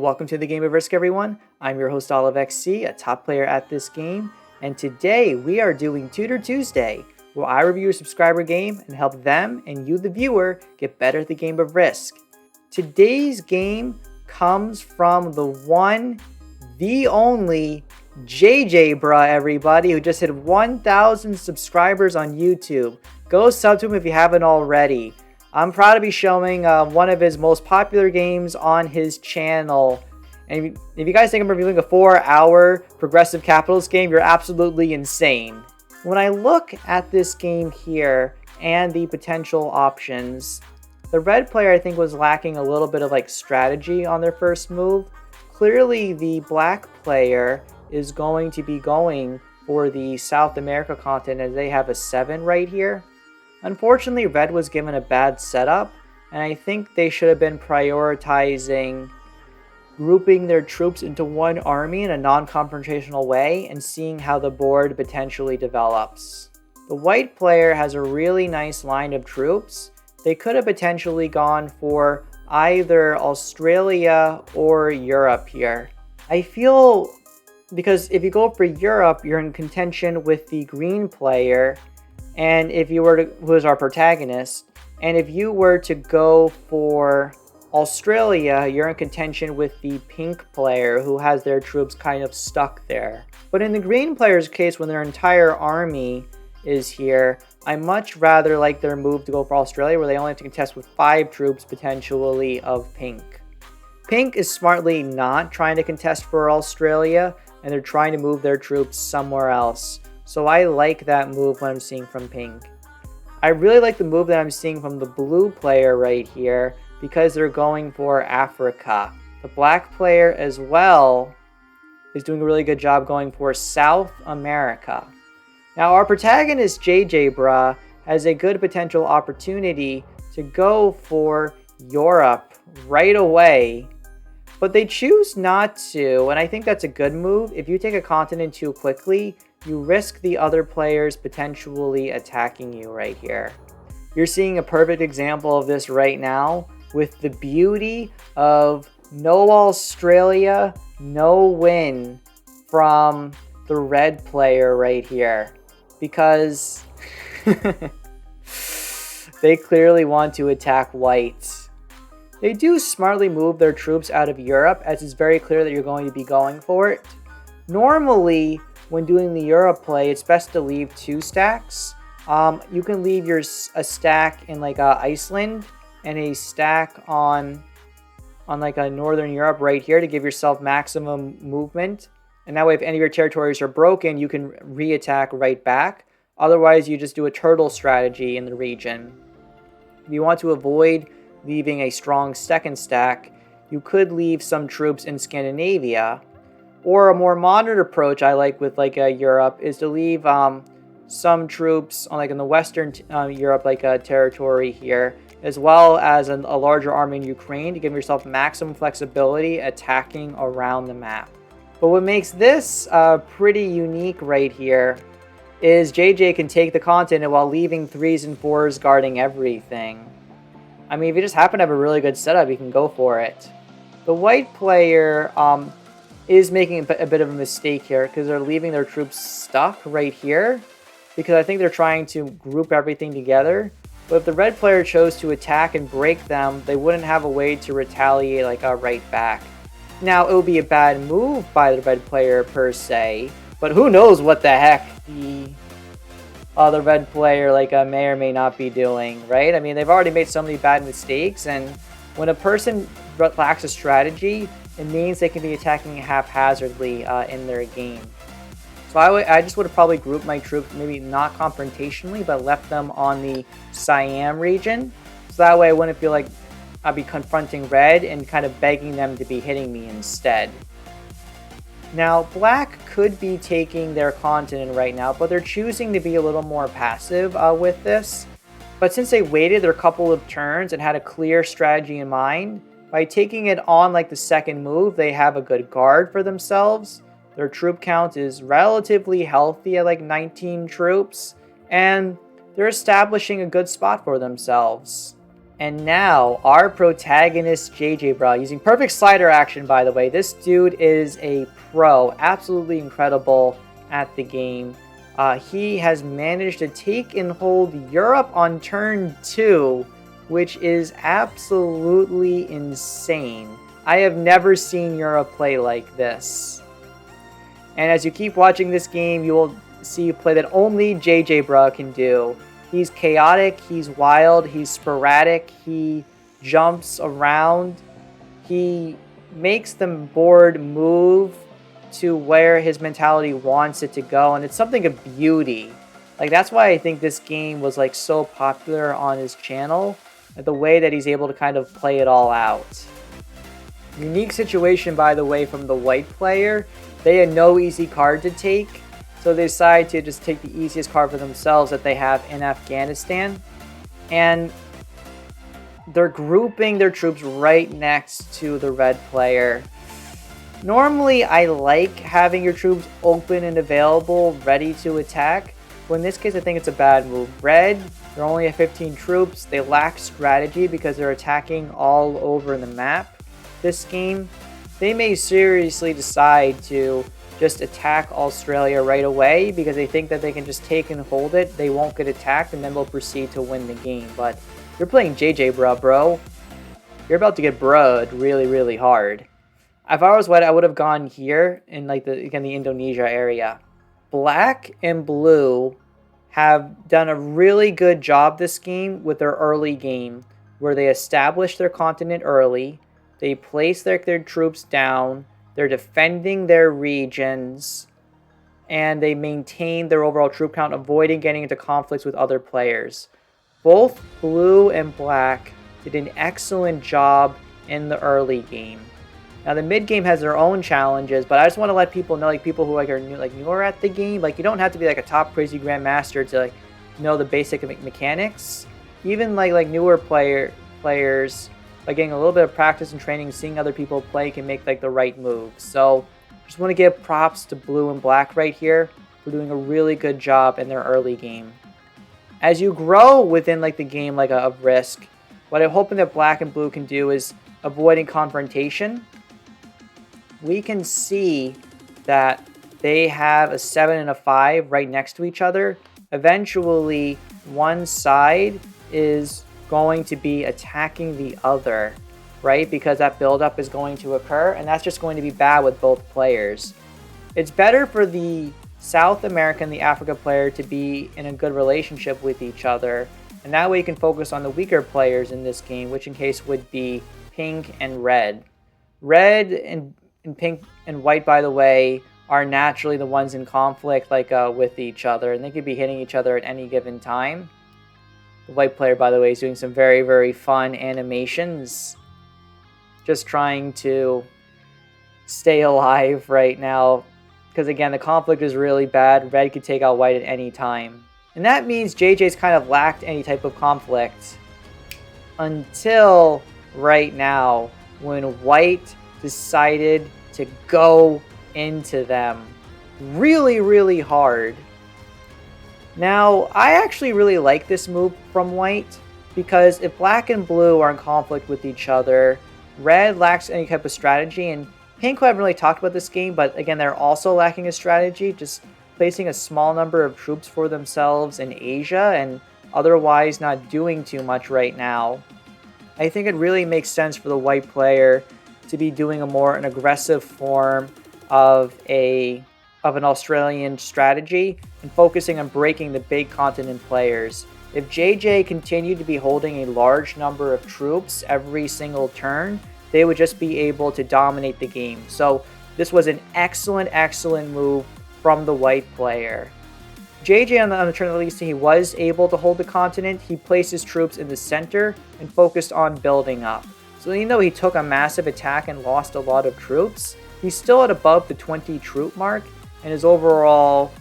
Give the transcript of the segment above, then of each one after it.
Welcome to the Game of Risk, everyone. I'm your host, OliveXC, a top player at this game, and today we are doing Tutor Tuesday, where I review a subscriber game and help them and you, the viewer, get better at the game of Risk. Today's game comes from the one, the only, JJ bruh, everybody, who just hit 1,000 subscribers on YouTube. Go sub to him if you haven't already. I'm proud to be showing one of his most popular games on his channel. And if you guys think I'm reviewing a 4-hour progressive capitalist game, you're absolutely insane. When I look at this game here and the potential options, the red player I think was lacking a little bit of strategy on their first move. Clearly the black player is going to be going for the South America continent as they have a 7 right here. Unfortunately, red was given a bad setup, and I think they should have been prioritizing grouping their troops into one army in a non-confrontational way and seeing how the board potentially develops. The white player has a really nice line of troops. They could have potentially gone for either Australia or Europe here. I feel because if you go for Europe, you're in contention with the green player, and if you were to, who is our protagonist, and if you were to go for Australia, you're in contention with the pink player who has their troops kind of stuck there. But in the green player's case, when their entire army is here, I much rather like their move to go for Australia, where they only have to contest with 5 troops potentially of pink. Pink is smartly not trying to contest for Australia, and they're trying to move their troops somewhere else. So I like that move when I'm seeing from pink. I really like the move that I'm seeing from the blue player right here because they're going for Africa. The black player as well is doing a really good job going for South America. Now our protagonist JJ bruh has a good potential opportunity to go for Europe right away, but they choose not to, and I think that's a good move. If you take a continent too quickly, you risk the other players potentially attacking you right here. You're seeing a perfect example of this right now with the beauty of no Australia, no win from the red player right here. Because they clearly want to attack white. They do smartly move their troops out of Europe, as it's very clear that you're going to be going for it. Normally, when doing the Europe play, it's best to leave 2 stacks. You can leave a stack in Iceland and a stack on Northern Europe right here to give yourself maximum movement. And that way, if any of your territories are broken, you can re-attack right back. Otherwise, you just do a turtle strategy in the region. If you want to avoid leaving a strong second stack, you could leave some troops in Scandinavia. Or a more modern approach I like with Europe is to leave some troops on in the Western Europe territory here, as well as a larger army in Ukraine to give yourself maximum flexibility attacking around the map. But what makes this pretty unique right here is JJ can take the continent while leaving 3s and 4s guarding everything. I mean, if you just happen to have a really good setup, you can go for it. The white player is making a bit of a mistake here because they're leaving their troops stuck right here because I think they're trying to group everything together. But if the red player chose to attack and break them, they wouldn't have a way to retaliate right back. Now, it would be a bad move by the red player per se, but who knows what the heck the other red player may or may not be doing, right? I mean, they've already made so many bad mistakes, and when a person lacks a strategy, it means they can be attacking haphazardly in their game. So I just would have probably grouped my troops, maybe not confrontationally, but left them on the Siam region. So that way I wouldn't feel like I'd be confronting red and kind of begging them to be hitting me instead. Now, black could be taking their continent right now, but they're choosing to be a little more passive with this. But since they waited their couple of turns and had a clear strategy in mind, by taking it on the second move, they have a good guard for themselves. Their troop count is relatively healthy at 19 troops, and they're establishing a good spot for themselves. And now, our protagonist, JJ, bro, using perfect slider action, by the way. This dude is a pro, absolutely incredible at the game. He has managed to take and hold Europe on turn 2, which is absolutely insane. I have never seen Europe play like this. And as you keep watching this game, you will see a play that only JJ, bro, can do. He's chaotic, he's wild, he's sporadic, he jumps around, he makes the board move to where his mentality wants it to go, and it's something of beauty. Like, that's why I think this game was like so popular on his channel, the way that he's able to kind of play it all out. Unique situation, by the way, from the white player. They had no easy card to take, so they decide to just take the easiest card for themselves that they have in Afghanistan. And they're grouping their troops right next to the red player. Normally, I like having your troops open and available, ready to attack. But in this case, I think it's a bad move. Red, they're only at 15 troops. They lack strategy because they're attacking all over the map this game. They may seriously decide to just attack Australia right away because they think that they can just take and hold it. They won't get attacked, and then they'll proceed to win the game. But you're playing JJ, bro. You're about to get broed really, really hard. If I was white, I would have gone here in like the Indonesia area. Black and blue have done a really good job this game with their early game, where they establish their continent early, they place their troops down, they're defending their regions, and they maintain their overall troop count, avoiding getting into conflicts with other players. Both blue and black did an excellent job in the early game. Now the mid game has their own challenges, but I just want to let people know, like people who are newer at the game, like you don't have to be like a top crazy grandmaster to like know the basic mechanics. Even like newer players, by getting a little bit of practice and training, seeing other people play, can make like the right moves. So just want to give props to blue and black right here for doing a really good job in their early game. As you grow within like the game, like a risk, what I'm hoping that black and blue can do is avoiding confrontation. We can see that they have a 7 and a 5 right next to each other. Eventually, one side is going to be attacking the other, right? Because that buildup is going to occur, and that's just going to be bad with both players. It's better for the South American, the Africa player, to be in a good relationship with each other, and that way you can focus on the weaker players in this game, which in case would be pink and red. Red and pink and white, by the way, are naturally the ones in conflict with each other, and they could be hitting each other at any given time. The white player, by the way, is doing some very, very fun animations. Just trying to stay alive right now, because again, the conflict is really bad. Red could take out white at any time. And that means JJ's kind of lacked any type of conflict until right now, when white decided to go into them really, really hard. Now, I actually really like this move from white, because if black and blue are in conflict with each other, red lacks any type of strategy, and pink, who haven't really talked about this game, but again, they're also lacking a strategy, just placing a small number of troops for themselves in Asia and otherwise not doing too much right now. I think it really makes sense for the white player to be doing an aggressive form of an Australian strategy and focusing on breaking the big continent players. If JJ continued to be holding a large number of troops every single turn, they would just be able to dominate the game. So this was an excellent, excellent move from the white player. JJ on the turn, at least, he was able to hold the continent. He placed his troops in the center and focused on building up. So even though he took a massive attack and lost a lot of troops, he's still at above the 20 troop mark and is overall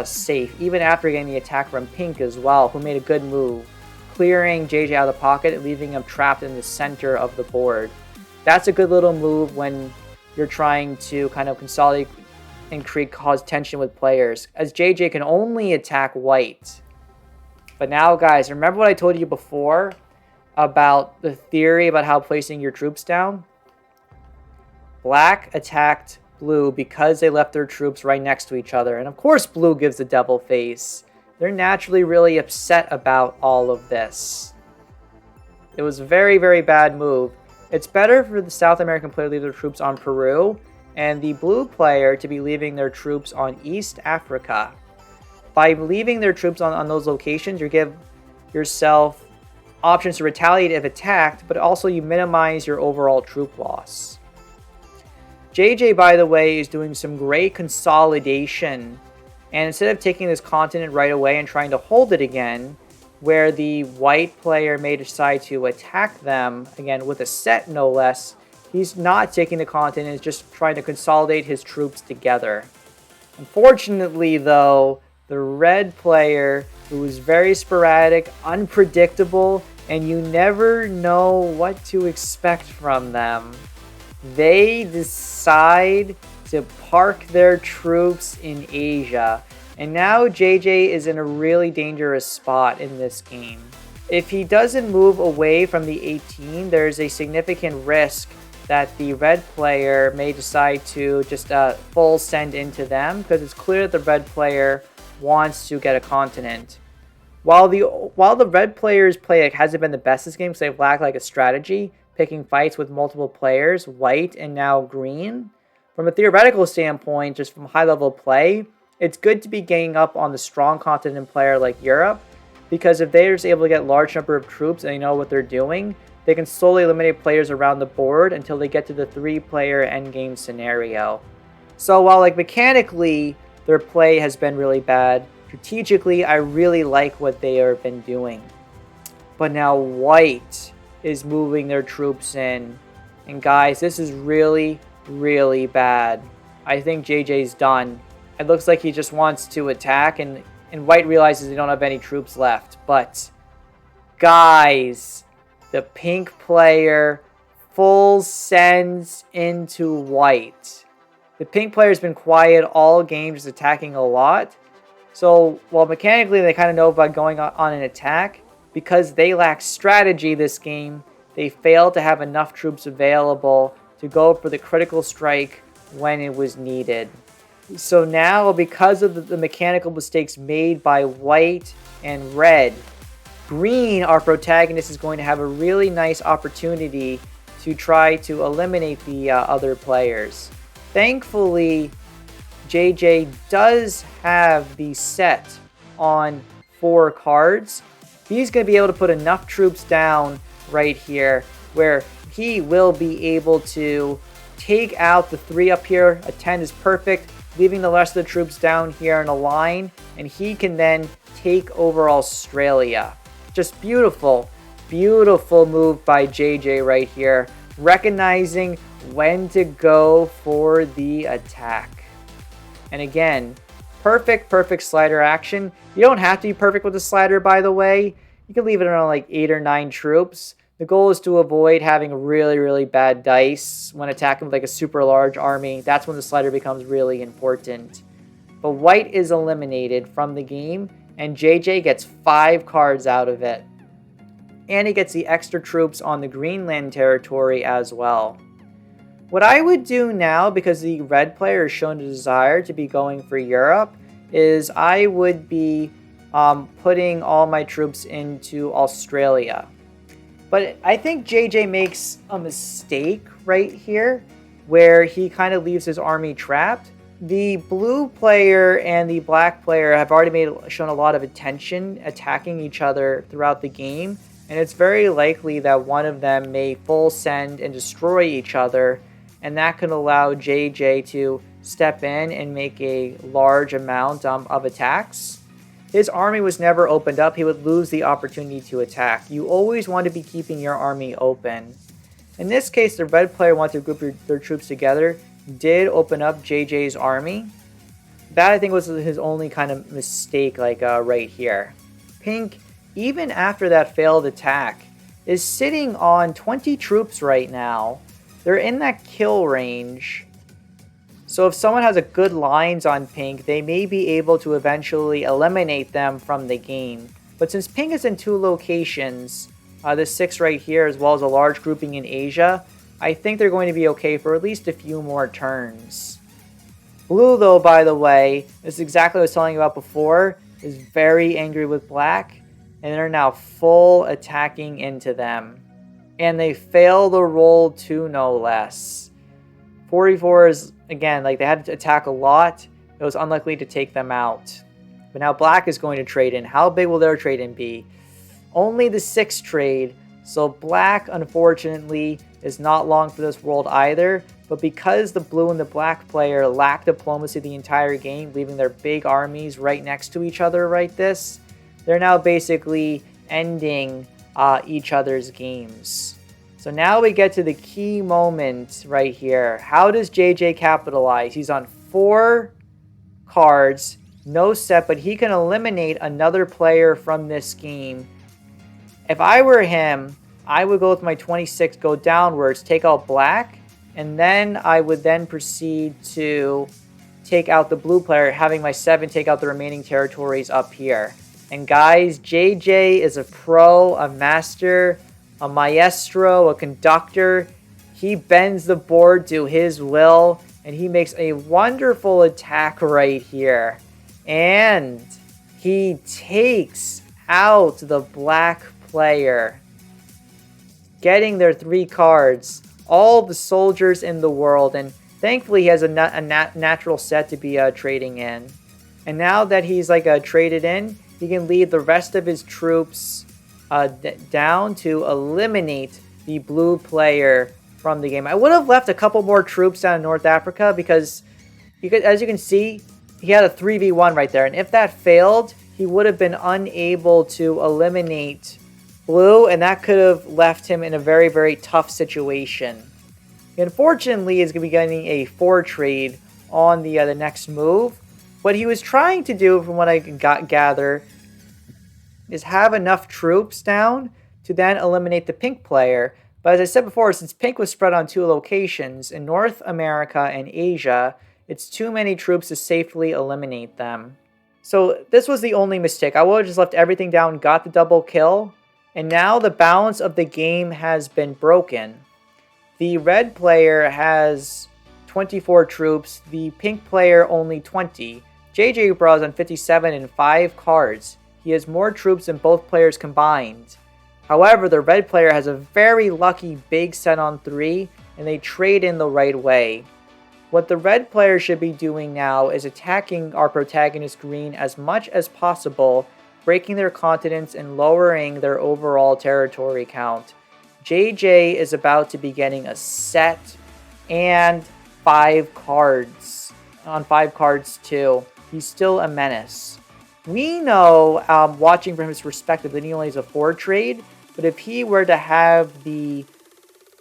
safe, even after getting the attack from pink as well, who made a good move, clearing JJ out of the pocket and leaving him trapped in the center of the board. That's a good little move when you're trying to kind of consolidate and cause tension with players, as JJ can only attack white. But now, guys, remember what I told you before? about the theory about how placing your troops down. Black attacked blue because they left their troops right next to each other. And of course, blue gives the devil face. They're naturally really upset about all of this. It was a very, very bad move. It's better for the South American player to leave their troops on Peru and the blue player to be leaving their troops on East Africa. By leaving their troops on those locations, you give yourself options to retaliate if attacked, but also you minimize your overall troop loss. JJ, by the way, is doing some great consolidation. And instead of taking this continent right away and trying to hold it again, where the white player may decide to attack them, again, with a set no less, he's not taking the continent, he's just trying to consolidate his troops together. Unfortunately, though, the red player, who is very sporadic, unpredictable, and you never know what to expect from them, they decide to park their troops in Asia. And now JJ is in a really dangerous spot in this game. If he doesn't move away from the 18, there's a significant risk that the red player may decide to just full send into them, because it's clear that the red player wants to get a continent. While the red player's play hasn't been the best this game because they've lacked a strategy, picking fights with multiple players, white and now green, from a theoretical standpoint, just from high-level play, it's good to be ganging up on the strong continent player like Europe, because if they're just able to get a large number of troops and they know what they're doing, they can slowly eliminate players around the board until they get to the 3-player endgame scenario. So while mechanically their play has been really bad, strategically I really like what they have been doing. But now white is moving their troops in. And guys, this is really, really bad. I think JJ's done. It looks like he just wants to attack, and white realizes they don't have any troops left. But guys, the pink player full sends into white. The pink player has been quiet all game, just attacking a lot. So while mechanically they kind of know about going on an attack, because they lack strategy this game, they failed to have enough troops available to go for the critical strike when it was needed. So now, because of the mechanical mistakes made by white and red, green, our protagonist, is going to have a really nice opportunity to try to eliminate the other players. Thankfully, JJ does have the set on 4 cards. He's going to be able to put enough troops down right here where he will be able to take out the 3 up here. A 10 is perfect, leaving the rest of the troops down here in a line, and he can then take over Australia. Just beautiful, beautiful move by JJ right here, recognizing when to go for the attack. And again, perfect slider action. You don't have to be perfect with the slider, by the way. You can leave it around 8 or 9 troops. The goal is to avoid having really, really bad dice when attacking with a super large army. That's when the slider becomes really important. But white is eliminated from the game, and JJ gets 5 cards out of it. And he gets the extra troops on the Greenland territory as well. What I would do now, because the red player has shown a desire to be going for Europe, is I would be putting all my troops into Australia. But I think JJ makes a mistake right here, where he kind of leaves his army trapped. The blue player and the black player have already shown a lot of attention attacking each other throughout the game, and it's very likely that one of them may full send and destroy each other, and that can allow JJ to step in and make a large amount of attacks. His army was never opened up. He would lose the opportunity to attack. You always want to be keeping your army open. In this case, the red player wanted to group their troops together, did open up JJ's army. That, I think, was his only kind of mistake, right here. Pink, even after that failed attack, is sitting on 20 troops right now. They're in that kill range. So if someone has a good lines on pink, they may be able to eventually eliminate them from the game. But since pink is in 2 locations, this 6 right here, as well as a large grouping in Asia, I think they're going to be okay for at least a few more turns. Blue, though, by the way, this is exactly what I was telling you about before, is very angry with black, and they're now full attacking into them. And they fail the roll 2, no less. 44 is, again, like they had to attack a lot. It was unlikely to take them out. But now black is going to trade in. How big will their trade in be? Only the 6 trade. So black, unfortunately, is not long for this world either. But because the blue and the black player lack diplomacy the entire game, leaving their big armies right next to each other like this, they're now basically ending each other's games. So now we get to the key moment right here. How does JJ capitalize? He's on 4 cards, no set, but he can eliminate another player from this game. If I were him, I would go with my 26, go downwards, take out black, and then I would then proceed to take out the blue player, having my 7 take out the remaining territories up here. And guys, JJ is a pro, a master, a maestro, a conductor. He bends the board to his will, and he makes a wonderful attack right here. And he takes out the black player, getting their 3 cards, all the soldiers in the world, and thankfully he has a natural set to be trading in. And now that he's traded in, he can lead the rest of his troops down to eliminate the blue player from the game. I would have left a couple more troops down in North Africa because, as you can see, he had a 3v1 right there. And if that failed, he would have been unable to eliminate blue, and that could have left him in a very, very tough situation. Unfortunately, he's going to be getting a 4 trade on the next move. What he was trying to do, from what I gather, is have enough troops down to then eliminate the pink player. But as I said before, since pink was spread on 2 locations, in North America and Asia, it's too many troops to safely eliminate them. So this was the only mistake. I would have just left everything down, got the double kill, and now the balance of the game has been broken. The red player has 24 troops, the pink player only 20. JJ Bra is on 57 and 5 cards. He has more troops than both players combined. However, the red player has a very lucky big set on 3, and they trade in the right way. What the red player should be doing now is attacking our protagonist green as much as possible, breaking their continents and lowering their overall territory count. JJ is about to be getting a set and 5 cards. On 5 cards too. He's still a menace. We know, watching from his perspective, that he only has a 4 trade, but if he were to have the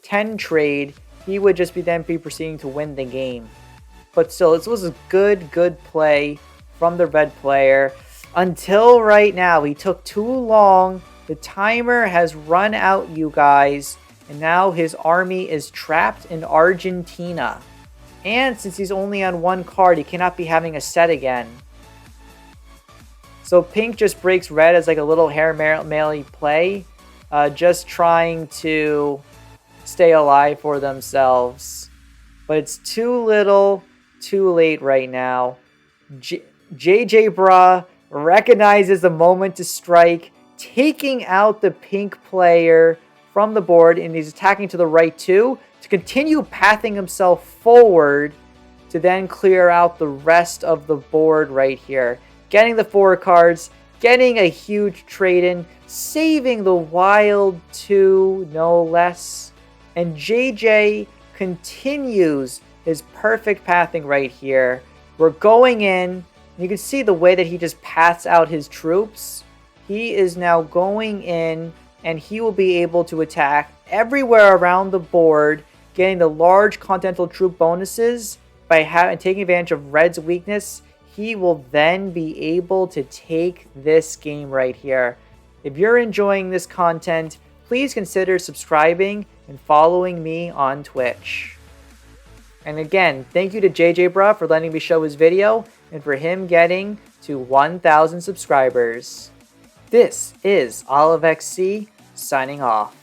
10 trade, he would just be proceeding to win the game. But still, this was a good play from the red player. Until right now, he took too long. The timer has run out, you guys. And now his army is trapped in Argentina. And since he's only on 1 card, he cannot be having a set again. So pink just breaks red as a little hair melee play. Just trying to stay alive for themselves. But it's too little, too late right now. JJ Bra recognizes the moment to strike, taking out the pink player from the board, and he's attacking to the right too, to continue pathing himself forward to then clear out the rest of the board right here. Getting the 4 cards, getting a huge trade-in, saving the wild 2, no less. And JJ continues his perfect pathing right here. We're going in. You can see the way that he just paths out his troops. He is now going in, and he will be able to attack everywhere around the board, getting the large continental troop bonuses by taking advantage of red's weakness. He will then be able to take this game right here. If you're enjoying this content, please consider subscribing and following me on Twitch. And again, thank you to JJ Bra for letting me show his video and for him getting to 1,000 subscribers. This is OliveXC. signing off.